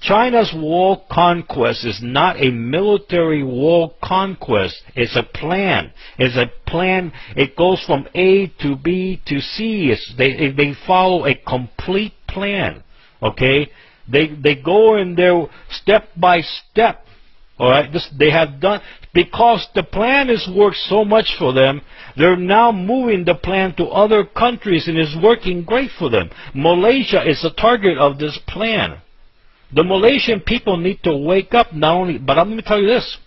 China's wall conquest is not a military wall conquest. It's a plan. It's a plan. It goes from A to B to C. They follow a complete plan. Okay? They go in there step by step. All right? They have done, because the plan has worked so much for them, they're now moving the plan to other countries, and it's working great for them. Malaysia is the target of this plan. The Malaysian people need to wake up not only, but let me tell you this.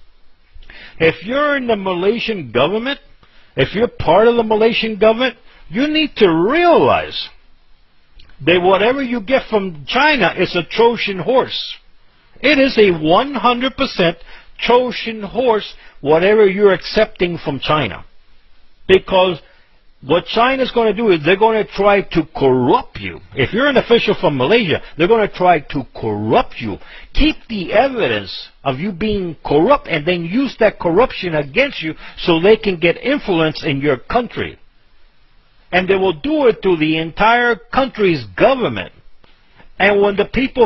If you're in the Malaysian government, if you're part of the Malaysian government, you need to realize that whatever you get from China is a Trojan horse. It is a 100% Trojan horse, whatever you're accepting from China. Because what China's going to do is they're going to try to corrupt you. If you're an official from Malaysia, they're going to try to corrupt you. Keep the evidence of you being corrupt and then use that corruption against you so they can get influence in your country. And they will do it to the entire country's government. And when the people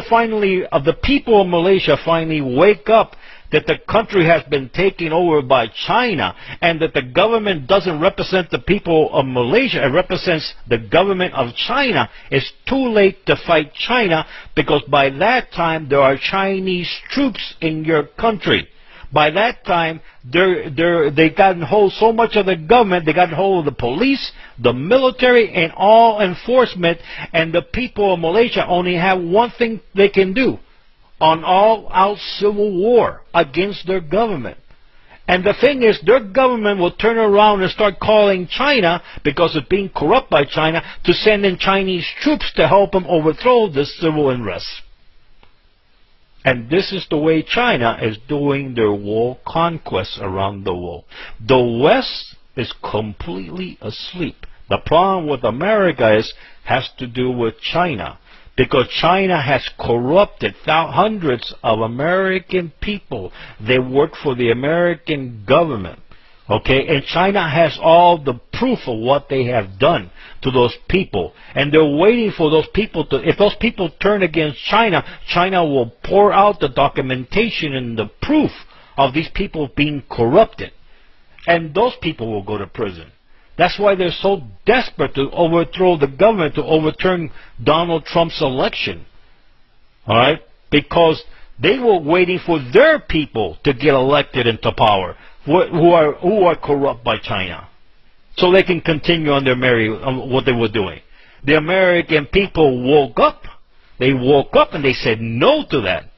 of Malaysia finally wake up that the country has been taken over by China and that the government doesn't represent the people of Malaysia, it represents the government of China, it's too late to fight China, because by that time there are Chinese troops in your country. By that time, they got hold so much of the government, they got hold of the police, the military, and all enforcement, and the people of Malaysia only have one thing they can do: an all-out civil war against their government. And the thing is, their government will turn around and start calling China, because it's being corrupt by China, to send in Chinese troops to help them overthrow this civil unrest. And this is the way China is doing their wall conquest around the world. The West is completely asleep. The problem with America has to do with China, because China has corrupted hundreds of American people. They work for the American government. Okay, and China has all the proof of what they have done to those people, and they're waiting for those people to, if those people turn against China, China will pour out the documentation and the proof of these people being corrupted, and those people will go to prison. That's why they're so desperate to overthrow the government, to overturn Donald Trump's election. All right, because they were waiting for their people to get elected into power, who are corrupt by China, so they can continue on their what they were doing. The American people woke up. They woke up and they said no to that.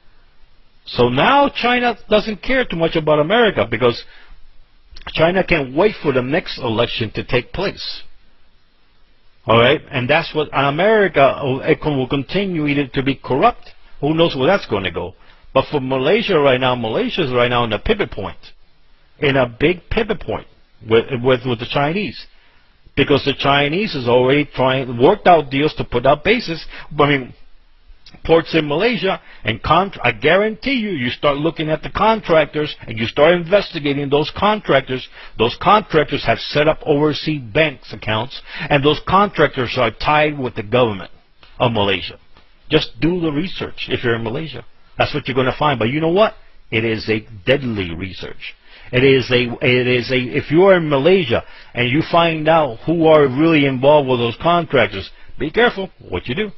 So now China doesn't care too much about America, because China can't wait for the next election to take place. All right, and that's what America will continue either to be corrupt. Who knows where that's going to go? But for Malaysia right now, Malaysia's right now in a pivot point. In a big pivot point with the Chinese, because the Chinese is already worked out deals to put out bases. Ports in Malaysia, and I guarantee you start looking at the contractors and you start investigating those contractors. Those contractors have set up overseas banks accounts, and those contractors are tied with the government of Malaysia. Just do the research if you're in Malaysia. That's what you're going to find. But you know what? It is a deadly research. If you are in Malaysia and you find out who are really involved with those contractors, be careful what you do.